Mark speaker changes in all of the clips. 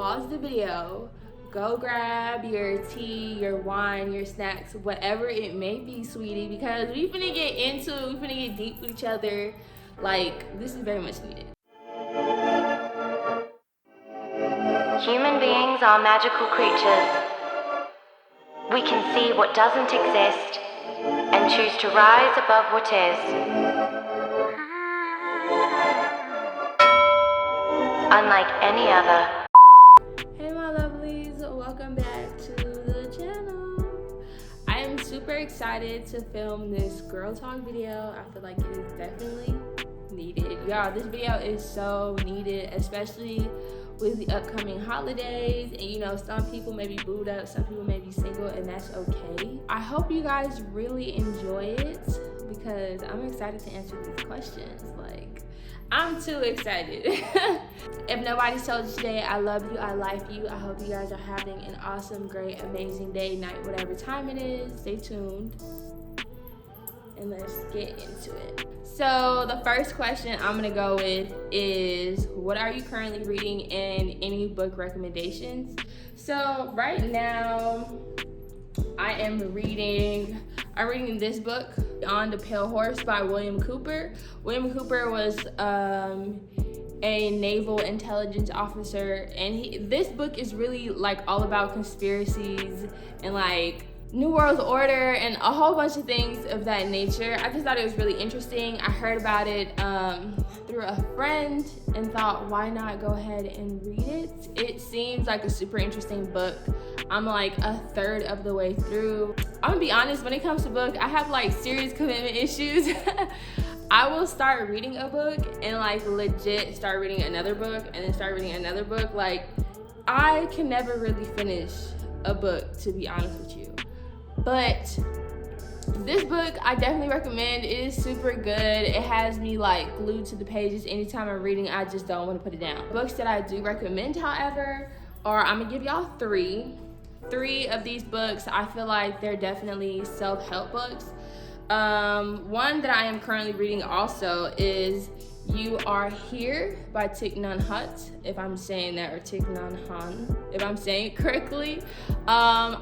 Speaker 1: pause the video, go grab your tea, your wine, your snacks, whatever it may be, sweetie, because we finna get into it, we finna get deep with each other. Like, this is very much needed.
Speaker 2: Human beings are magical creatures. We can see what doesn't exist and choose to rise above what is. Unlike any other.
Speaker 1: Hey my lovelies, welcome back to the channel. I am super excited to film this girl talk video. I feel like it is definitely needed. Y'all, this video is so needed, especially with the upcoming holidays. And you know, some people may be booed up, some people may be single, and that's okay. I hope you guys really enjoy it because I'm excited to answer these questions. Like, I'm too excited. If nobody's told you today, I love you, I like you. I hope you guys are having an awesome, great, amazing day, night, whatever time it is. Stay tuned and let's get into it. So the first question I'm gonna go with is, what are you currently reading and any book recommendations? So right now, I'm reading this book, On the Pale Horse by William Cooper. William Cooper was a naval intelligence officer, and this book is really like all about conspiracies and like New World Order and a whole bunch of things of that nature. I just thought it was really interesting. I heard about it through a friend and thought, why not go ahead and read it? It seems like a super interesting book. I'm like a third of the way through. I'm gonna be honest, when it comes to book, I have like serious commitment issues. I will start reading a book and like legit start reading another book and then start reading another book. Like, I can never really finish a book, to be honest with you. But this book I definitely recommend. It is super good. It has me like glued to the pages. Anytime I'm reading, I just don't want to put it down. Books that I do recommend, however, are, I'm gonna give y'all three of these books. I feel like they're definitely self-help books. One that I am currently reading also is You Are Here by Thich Nhat Hanh, if I'm saying that, or Thich Nhat Hanh, if I'm saying it correctly. I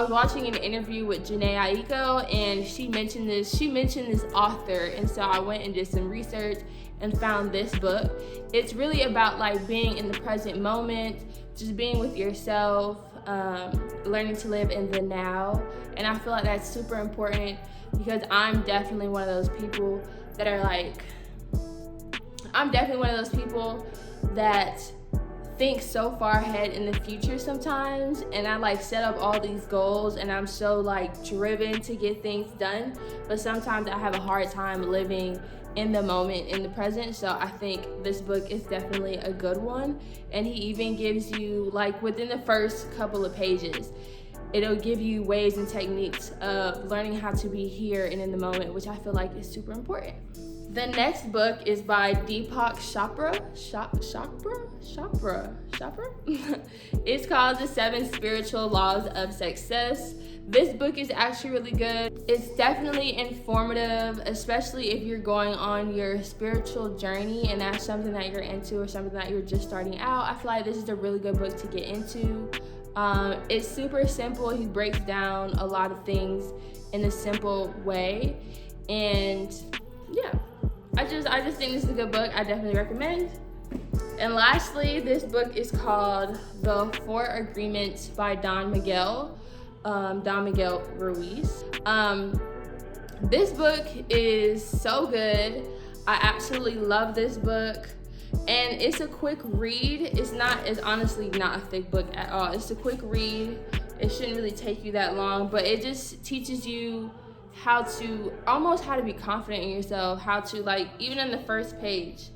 Speaker 1: was watching an interview with Janae Aiko, and she mentioned this author, and so I went and did some research and found this book. It's really about like being in the present moment, just being with yourself, learning to live in the now. And I feel like that's super important because I'm definitely one of those people that are like, that think so far ahead in the future sometimes, and I like set up all these goals and I'm so like driven to get things done, but sometimes I have a hard time living in the moment, in the present. So I think this book is definitely a good one, and he even gives you, like, within the first couple of pages, it'll give you ways and techniques of learning how to be here and in the moment, which I feel like is super important. The next book is by Deepak Chopra. It's called The 7 Spiritual Laws of Success. This book is actually really good. It's definitely informative, especially if you're going on your spiritual journey and that's something that you're into or something that you're just starting out. I feel like this is a really good book to get into. It's super simple. He breaks down a lot of things in a simple way, and yeah, I just think this is a good book. I definitely recommend. And lastly, this book is called The 4 Agreements by Don Miguel Ruiz. This book is so good. I absolutely love this book. And it's a quick read. It's honestly not a thick book at all. It's a quick read. It shouldn't really take you that long, but it just teaches you how to be confident in yourself, how to, like, even in the first page,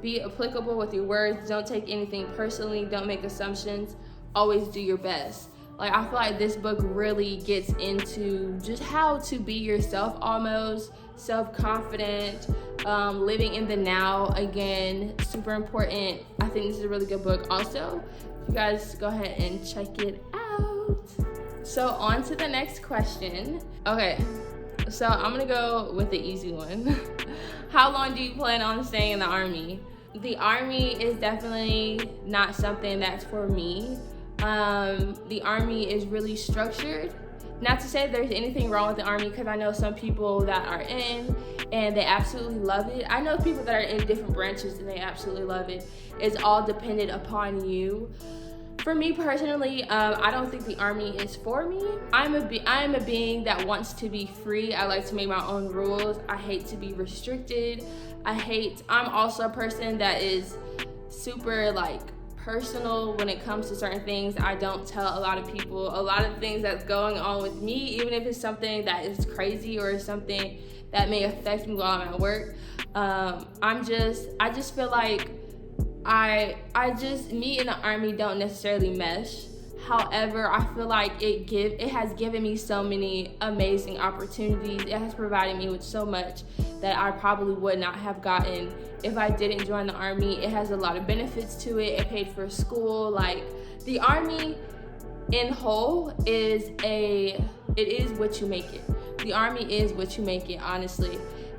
Speaker 1: be applicable with your words. Don't take anything personally. Don't make assumptions. Always do your best. Like, I feel like this book really gets into just how to be yourself, almost self-confident, living in the now. Again, super important. I think this is a really good book also. You guys go ahead and check it out. So on to the next question. Okay, so I'm gonna go with the easy one. How long do you plan on staying in the Army? The Army is definitely not something that's for me. The Army is really structured. Not to say there's anything wrong with the Army, because I know some people that are in and they absolutely love it. I know people that are in different branches and they absolutely love it. It's all dependent upon you. For me personally, I don't think the Army is for me. I am a being that wants to be free. I like to make my own rules. I hate to be restricted. I'm also a person that is super like personal when it comes to certain things. I don't tell a lot of people a lot of things that's going on with me, even if it's something that is crazy or something that may affect me while I'm at work. I just feel like me and the Army don't necessarily mesh. However, I feel like it has given me so many amazing opportunities. It has provided me with so much that I probably would not have gotten if I didn't join the Army. It has a lot of benefits to it. It paid for school. Like, the Army in whole it is what you make it. The Army is what you make it, honestly.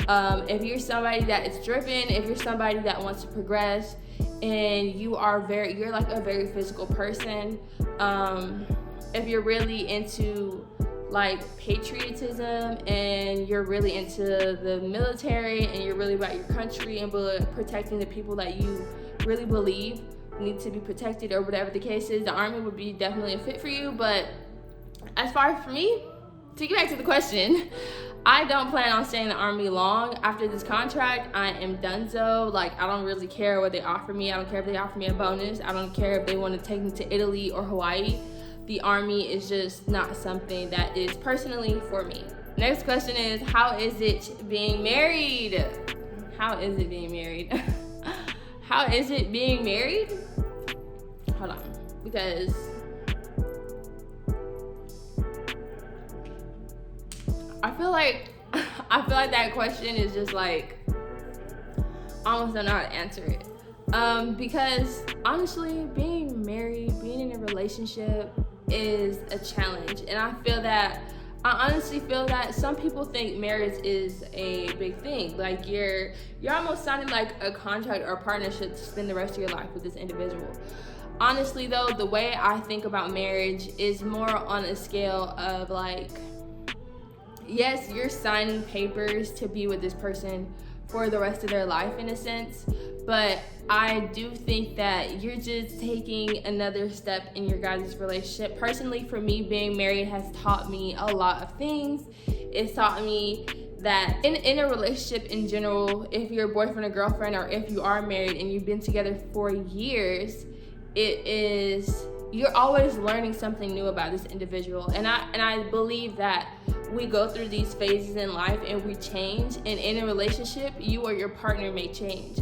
Speaker 1: If you're somebody that is driven, if you're somebody that wants to progress, and you're like a very physical person, if you're really into like patriotism and you're really into the military and you're really about your country and protecting the people that you really believe need to be protected, or whatever the case is, the Army would be definitely a fit for you. But as far as for me, to get back to the question, I don't plan on staying in the Army long. After this contract, I am donezo. Like, I don't really care what they offer me. I don't care if they offer me a bonus. I don't care if they want to take me to Italy or Hawaii. The Army is just not something that is personally for me. Next question is, how is it being married? How is it being married? How is it being married? Hold on, because I feel like that question is just like, I almost don't know how to answer it. Because honestly, being married, being in a relationship is a challenge. And I honestly feel that some people think marriage is a big thing. Like, you're almost signing like a contract or a partnership to spend the rest of your life with this individual. Honestly though, the way I think about marriage is more on a scale of like, yes, you're signing papers to be with this person for the rest of their life in a sense, but I do think that you're just taking another step in your guys' relationship. Personally, for me, being married has taught me a lot of things. It's taught me that in a relationship in general, if you're a boyfriend or girlfriend, or if you are married and you've been together for years, you're always learning something new about this individual. And I believe that we go through these phases in life and we change, and in a relationship, you or your partner may change.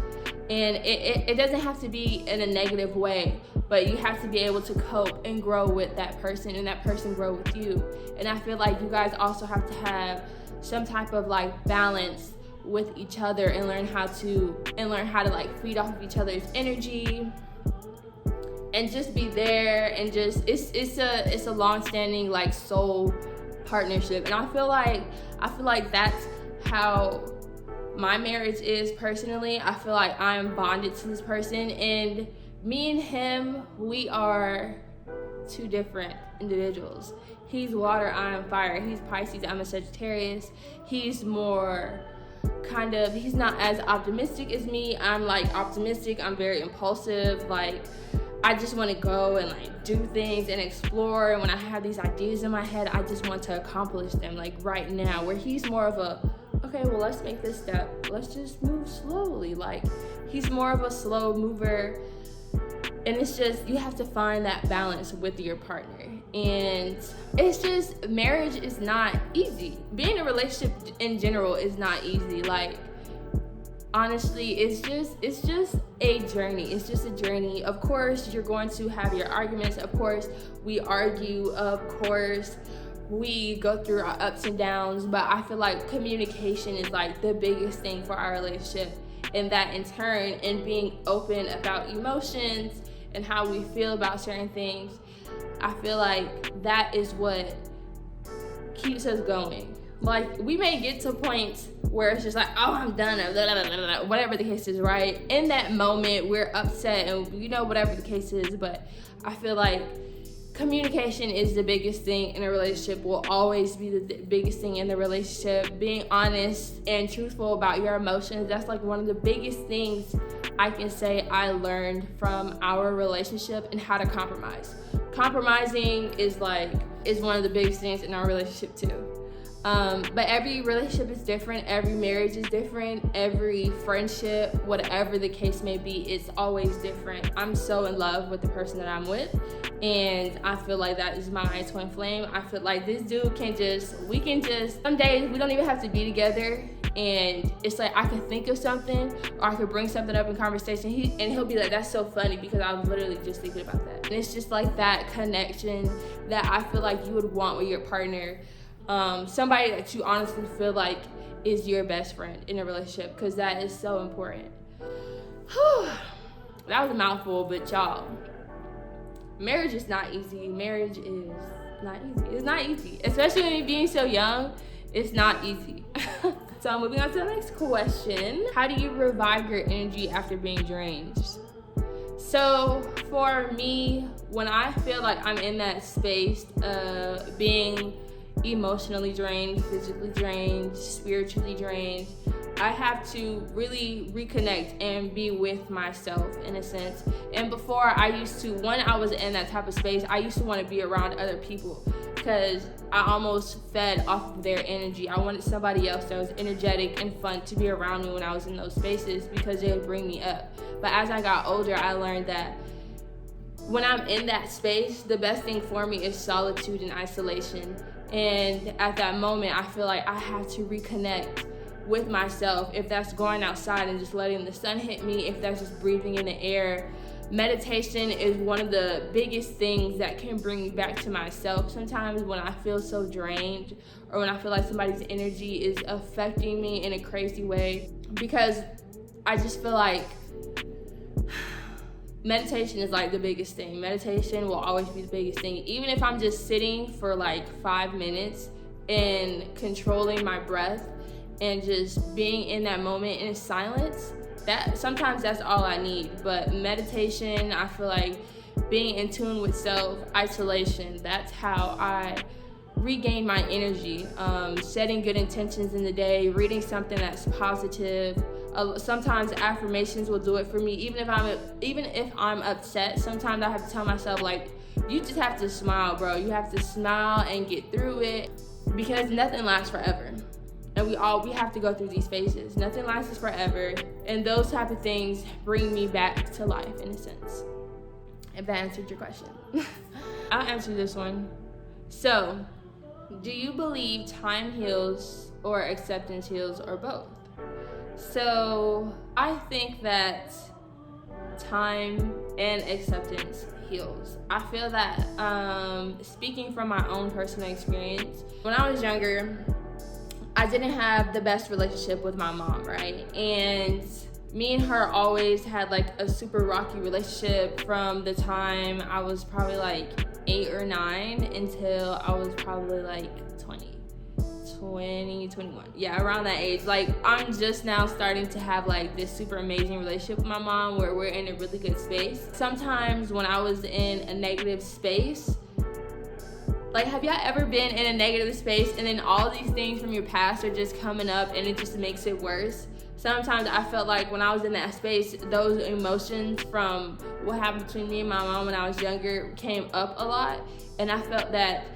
Speaker 1: And it doesn't have to be in a negative way, but you have to be able to cope and grow with that person, and that person grow with you. And I feel like you guys also have to have some type of like balance with each other, and learn how to like feed off of each other's energy, and just be there, and just it's a long-standing like soul partnership. And I feel like that's how my marriage is personally. I feel like I'm bonded to this person, and me and him, we are two different individuals. He's water, I am fire. He's Pisces, I'm a Sagittarius. He's more he's not as optimistic as me. I'm like optimistic, I'm very impulsive. Like, I just want to go and like do things and explore, and when I have these ideas in my head, I just want to accomplish them like right now. Where he's more of a, okay, well, let's make this step, let's just move slowly. Like, he's more of a slow mover, and it's just, you have to find that balance with your partner. And it's just, marriage is not easy. Being in a relationship in general is not easy. Like, honestly, it's just a journey. It's just a journey. Of course, you're going to have your arguments. Of course, we argue. Of course, we go through our ups and downs. But I feel like communication is like the biggest thing for our relationship. And that in turn, and being open about emotions and how we feel about certain things, I feel like that is what keeps us going. Like, we may get to points where it's just like, oh, I'm done, or blah, blah, blah, blah, whatever the case is, right? In that moment, we're upset and, you know, whatever the case is. But I feel like communication is the biggest thing in a relationship, will always be the biggest thing in the relationship. Being honest and truthful about your emotions, that's like one of the biggest things I can say I learned from our relationship, and how to compromise. Compromising is one of the biggest things in our relationship too. But every relationship is different, every marriage is different, every friendship, whatever the case may be, it's always different. I'm so in love with the person that I'm with, and I feel like that is my twin flame. I feel like this dude some days we don't even have to be together, and it's like I could think of something, or I could bring something up in conversation, and he'll be like, that's so funny because I was literally just thinking about that. And it's just like that connection that I feel like you would want with your partner. Somebody that you honestly feel like is your best friend in a relationship, because that is so important. That was a mouthful, but y'all, marriage is not easy. Marriage is not easy. It's not easy, especially when you're being so young. It's not easy. So moving on to the next question. How do you revive your energy after being drained? So for me, when I feel like I'm in that space of being emotionally drained, physically drained, spiritually drained, I have to really reconnect and be with myself in a sense. And before, when I was in that type of space, I used to want to be around other people because I almost fed off of their energy. I wanted somebody else that was energetic and fun to be around me when I was in those spaces, because they would bring me up. But as I got older, I learned that when I'm in that space, the best thing for me is solitude and isolation. And at that moment, I feel like I have to reconnect with myself. If that's going outside and just letting the sun hit me, if that's just breathing in the air. Meditation is one of the biggest things that can bring me back to myself. Sometimes when I feel so drained, or when I feel like somebody's energy is affecting me in a crazy way, because I just feel like meditation is like the biggest thing. Meditation will always be the biggest thing. Even if I'm just sitting for like 5 minutes and controlling my breath and just being in that moment in silence, sometimes that's all I need. But meditation, I feel like being in tune with self, isolation, that's how I regain my energy. Setting good intentions in the day, reading something that's positive. Sometimes affirmations will do it for me. Even if I'm upset, sometimes I have to tell myself, like, you just have to smile, bro. You have to smile and get through it, because nothing lasts forever. And we have to go through these phases. Nothing lasts forever. And those type of things bring me back to life in a sense. If that answered your question. I'll answer this one. So, do you believe time heals or acceptance heals, or both? So I think that time and acceptance heals. I feel that, speaking from my own personal experience, when I was younger, I didn't have the best relationship with my mom, right? And me and her always had like a super rocky relationship from the time I was probably like 8 or 9 until I was probably like 21. Yeah, around that age. Like, I'm just now starting to have like this super amazing relationship with my mom where we're in a really good space. Sometimes when I was in a negative space, like, have y'all ever been in a negative space and then all these things from your past are just coming up and it just makes it worse? Sometimes I felt like when I was in that space, those emotions from what happened between me and my mom when I was younger came up a lot. And I felt that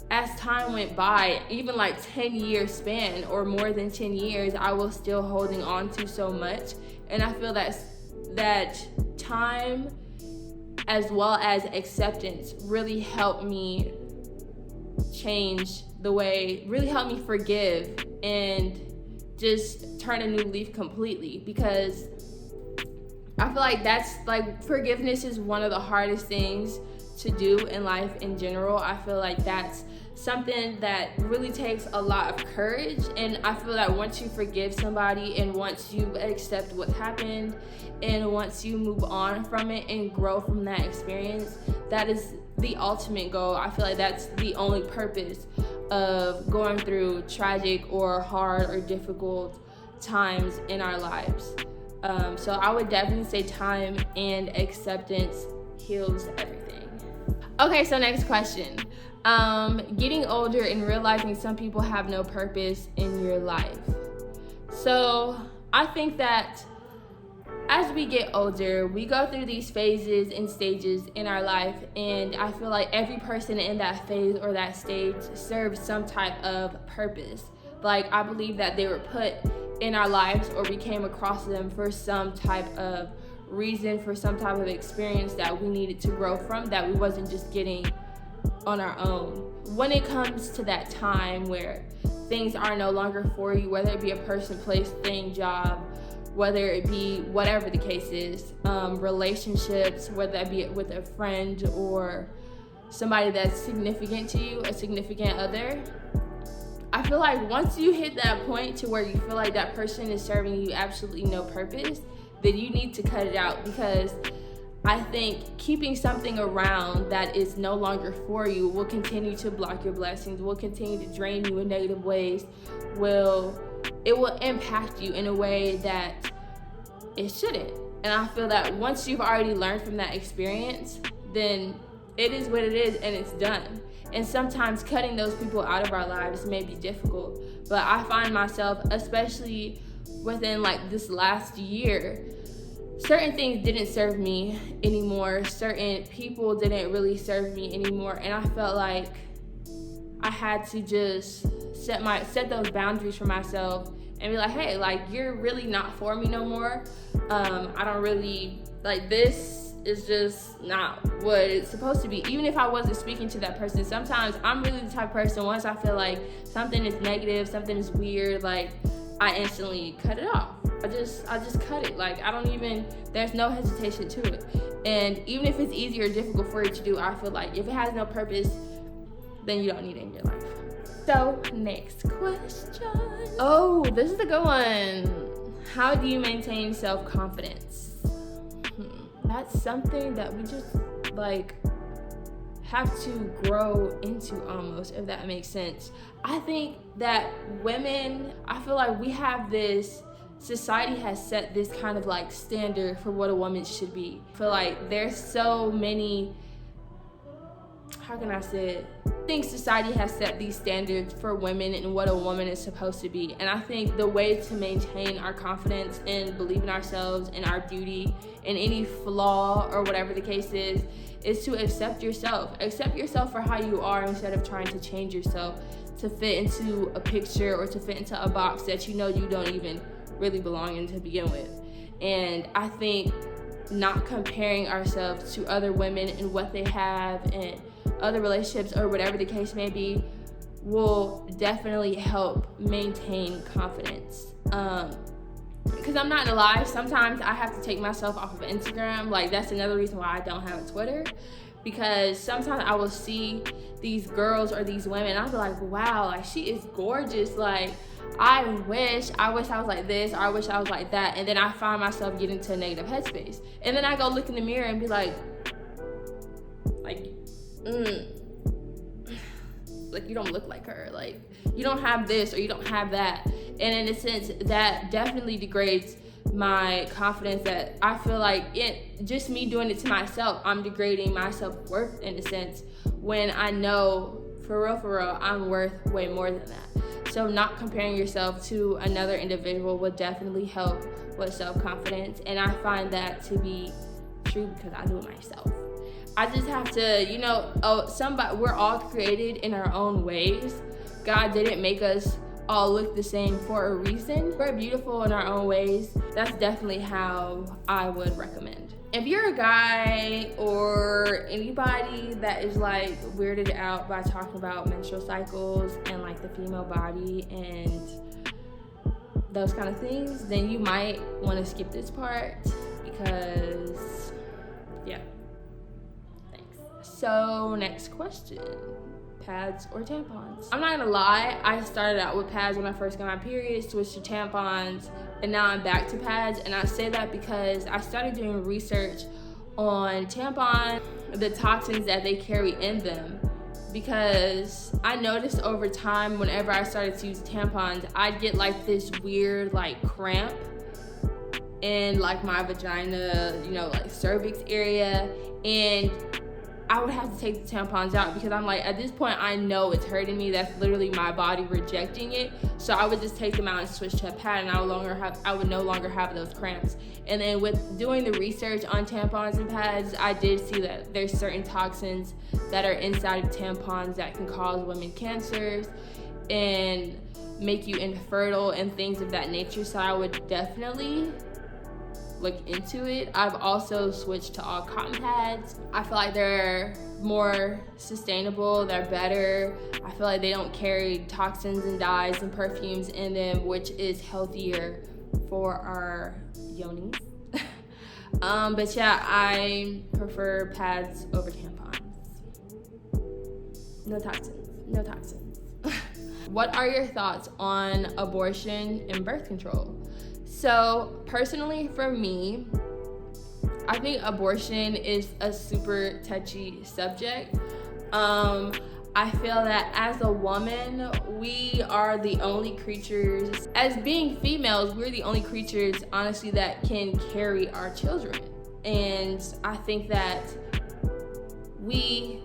Speaker 1: as time went by, even like 10 years span or more than 10 years, I was still holding on to so much. And I feel that time as well as acceptance really helped me change really helped me forgive and just turn a new leaf completely, because I feel like forgiveness is one of the hardest things to do in life in general. I feel like that's something that really takes a lot of courage, and I feel that once you forgive somebody and once you accept what happened and once you move on from it and grow from that experience, that is the ultimate goal. I feel like that's the only purpose of going through tragic or hard or difficult times in our lives. So I would definitely say time and acceptance heals everything. Okay, so next question. Getting older and realizing some people have no purpose in your life. So I think that as we get older, we go through these phases and stages in our life, and I feel like every person in that phase or that stage serves some type of purpose. Like, I believe that they were put in our lives, or we came across them for some type of reason, for some type of experience that we needed to grow from, that we wasn't just getting on our own. When it comes to that time where things are no longer for you, whether it be a person, place, thing, job, whether it be whatever the case is, relationships, whether that be with a friend or somebody that's significant to you, a significant other, I feel like once you hit that point to where you feel like that person is serving you absolutely no purpose, then you need to cut it out, because I think keeping something around that is no longer for you will continue to block your blessings, will continue to drain you in negative ways, it will impact you in a way that it shouldn't. And I feel that once you've already learned from that experience, then it is what it is and it's done. And sometimes cutting those people out of our lives may be difficult, but I find myself, especially within like this last year, certain things didn't serve me anymore. Certain people didn't really serve me anymore. And I felt like I had to just set those boundaries for myself and be like, hey, like, you're really not for me no more. I don't really, like, this is just not what it's supposed to be. Even if I wasn't speaking to that person, sometimes I'm really the type of person, once I feel like something is negative, something is weird, like, I instantly cut it off. I just cut it. Like, there's no hesitation to it. And even if it's easy or difficult for you to do, I feel like if it has no purpose, then you don't need it in your life. So, next question. Oh, this is a good one. How do you maintain self-confidence? That's something that we just, like, have to grow into almost, if that makes sense. I think that women, I feel like we have this, society has set this kind of like standard for what a woman should be. I feel like there's so many, how can I say it? I think society has set these standards for women and what a woman is supposed to be. And I think the way to maintain our confidence and believe in ourselves and our beauty and any flaw or whatever the case is to accept yourself. Accept yourself for how you are instead of trying to change yourself to fit into a picture or to fit into a box that you know you don't even really belong in to begin with. And I think not comparing ourselves to other women and what they have and other relationships or whatever the case may be will definitely help maintain confidence. Because I'm not gonna lie, sometimes I have to take myself off of Instagram. Like, that's another reason why I don't have a Twitter, because sometimes I will see these girls or these women and I'll be like, wow, like, she is gorgeous. Like, I wish I was like this, or I wish I was like that. And then I find myself getting to a negative headspace. And then I go look in the mirror and be like you don't look like her. Like, you don't have this or you don't have that. And in a sense, that definitely degrades my confidence, that I feel like just me doing it to myself, I'm degrading my self-worth in a sense, when I know for real, I'm worth way more than that. So not comparing yourself to another individual will definitely help with self-confidence. And I find that to be true because I do it myself. I just have to, we're all created in our own ways. God didn't make us all look the same for a reason. We're beautiful in our own ways. That's definitely how I would recommend. If you're a guy or anybody that is like weirded out by talking about menstrual cycles and like the female body and those kind of things, then you might want to skip this part because, yeah. Thanks. So, next question. Pads or tampons? I'm not gonna lie, I started out with pads when I first got my period, switched to tampons, and now I'm back to pads. And I say that because I started doing research on tampons, the toxins that they carry in them because I noticed over time whenever I started to use tampons, I'd get like this weird like cramp in like my vagina, you know, like cervix area, and I would have to take the tampons out because I'm like, at this point I know it's hurting me. That's literally my body rejecting it. So I would just take them out and switch to a pad, and I would no longer have those cramps. And then with doing the research on tampons and pads, I did see that there's certain toxins that are inside of tampons that can cause women cancers and make you infertile and things of that nature. So I would definitely look into it. I've also switched to all cotton pads. I feel like they're more sustainable, they're better. I feel like they don't carry toxins and dyes and perfumes in them, which is healthier for our yonis. But yeah, I prefer pads over tampons. No toxins. What are your thoughts on abortion and birth control? So personally for me, I think abortion is a super touchy subject. I feel that as a woman, we are the only creatures, as being females, we're the only creatures, honestly, that can carry our children. And I think that we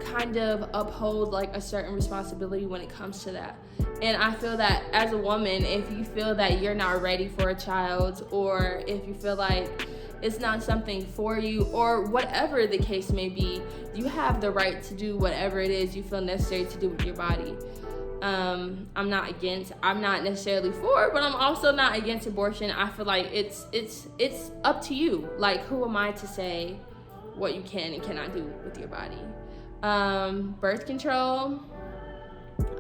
Speaker 1: kind of uphold like a certain responsibility when it comes to that. And I feel that as a woman, if you feel that you're not ready for a child, or if you feel like it's not something for you, or whatever the case may be, you have the right to do whatever it is you feel necessary to do with your body. I'm not necessarily for, but I'm also not against abortion. I feel like it's up to you. Like, who am I to say what you can and cannot do with your body? Birth control,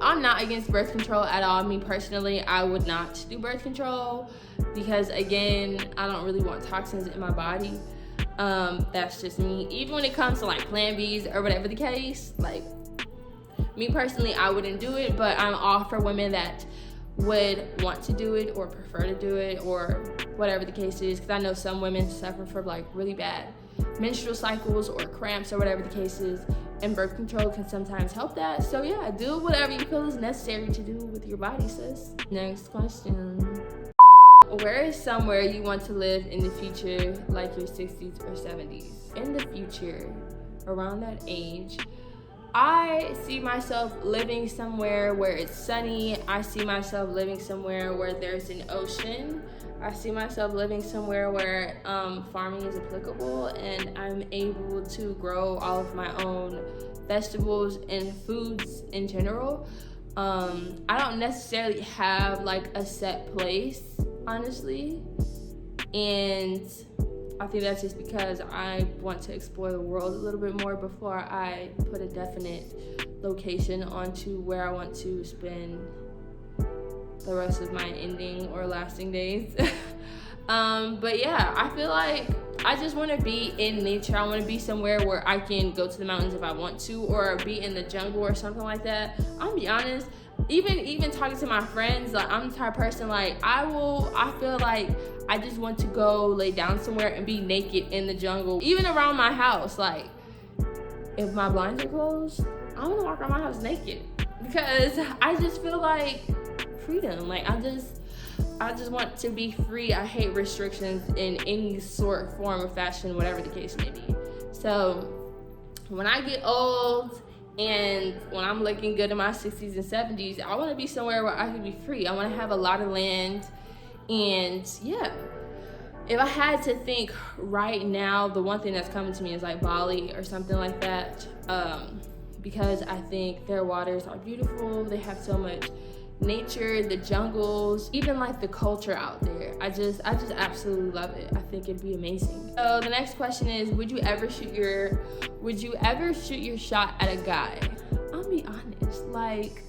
Speaker 1: I'm not against birth control at all. Me personally, I would not do birth control because, again, I don't really want toxins in my body. That's just me. Even when it comes to like Plan Bs or whatever the case, like, me personally, I wouldn't do it, but I'm all for women that would want to do it or prefer to do it or whatever the case is, because I know some women suffer from like really bad menstrual cycles or cramps or whatever the case is, and birth control can sometimes help that. So yeah, do whatever you feel is necessary to do with your body, sis. Next question. Where is somewhere you want to live in the future, like your 60s or 70s? In the future, around that age, I see myself living somewhere where it's sunny. I see myself living somewhere where there's an ocean. I see myself living somewhere where farming is applicable and I'm able to grow all of my own vegetables and foods in general. I don't necessarily have like a set place, honestly, and I think that's just because I want to explore the world a little bit more before I put a definite location onto where I want to spend the rest of my ending or lasting days. But yeah, I feel like I just want to be in nature. I want to be somewhere where I can go to the mountains if I want to, or be in the jungle or something like that. I'll be honest, even talking to my friends, like, I'm the type of person, like, I feel like I just want to go lay down somewhere and be naked in the jungle, even around my house. Like, if my blinds are closed, I want to walk around my house naked because I just feel like freedom. Like, I just want to be free. I hate restrictions in any sort, form, or fashion, whatever the case may be. So when I get old and when I'm looking good in my 60s and 70s, I want to be somewhere where I can be free. I want to have a lot of land. And yeah, if I had to think right now, the one thing that's coming to me is like Bali or something like that, because I think their waters are beautiful. They have so much nature, the jungles, even like the culture out there. I just absolutely love it. I think it'd be amazing. So the next question is, would you ever shoot your shot at a guy? I'll be honest, like,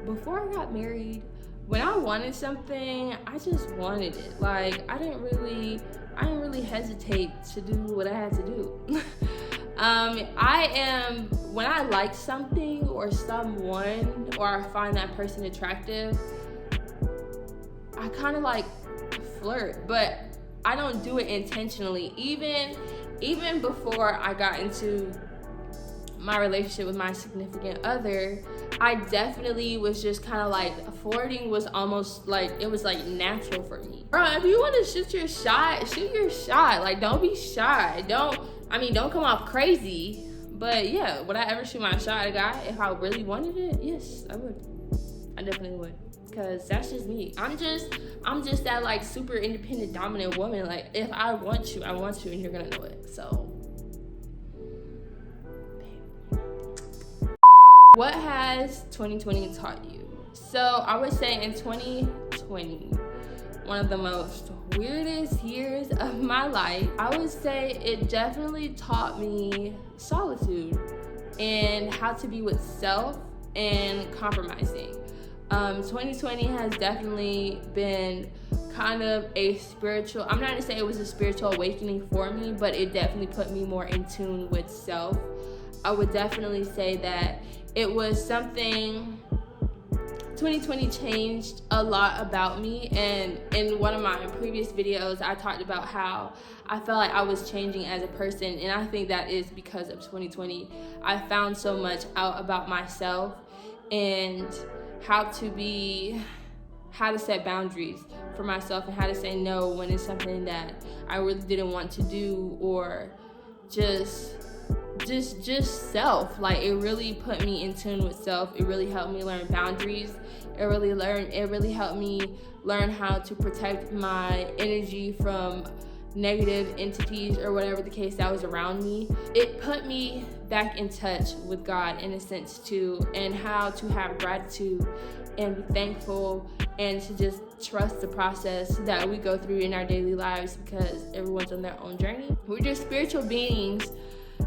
Speaker 1: before I got married, when I wanted something, I just wanted it. Like, I didn't really hesitate to do what I had to do. When I like something or someone, or I find that person attractive, I kind of like flirt, but I don't do it intentionally. Even before I got into my relationship with my significant other, I definitely was just kind of like, flirting was almost like, it was like natural for me. Bro, if you want to shoot your shot, shoot your shot. Like, don't be shy. Don't come off crazy. But yeah, would I ever shoot my shot at a guy if I really wanted it? Yes, I would. I definitely would. Cause that's just me. I'm just that like super independent, dominant woman. Like, if I want you, I want you, and you're gonna know it. So, what has 2020 taught you? So I would say in 2020, one of the most weirdest years of my life, I would say it definitely taught me solitude and how to be with self and compromising. 2020 has definitely been kind of a spiritual, I'm not gonna say it was a spiritual awakening for me, but it definitely put me more in tune with self. I would definitely say that it was something, 2020 changed a lot about me, and in one of my previous videos I talked about how I felt like I was changing as a person, and I think that is because of 2020. I found so much out about myself and how to set boundaries for myself and how to say no when it's something that I really didn't want to do, or just self. Like, it really put me in tune with self. It really helped me learn boundaries. It really helped me learn how to protect my energy from negative entities or whatever the case that was around me. It put me back in touch with God in a sense too, and how to have gratitude and be thankful and to just trust the process that we go through in our daily lives, because everyone's on their own journey. We're just spiritual beings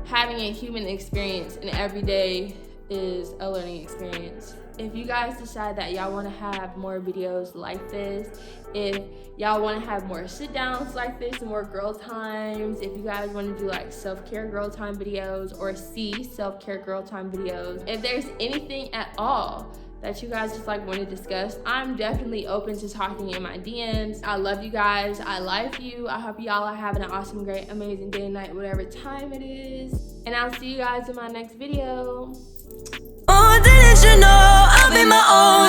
Speaker 1: having a human experience, and every day is a learning experience. If you guys decide that y'all want to have more videos like this, if y'all want to have more sit downs like this, more girl times, if you guys want to do like self-care girl time videos or see self-care girl time videos, if there's anything at all that you guys just like want to discuss, I'm definitely open to talking in my DMs. I love you guys. I like you. I hope y'all are having an awesome, great, amazing day, night, whatever time it is. And I'll see you guys in my next video.
Speaker 3: Oh, didn't you know I'll be my own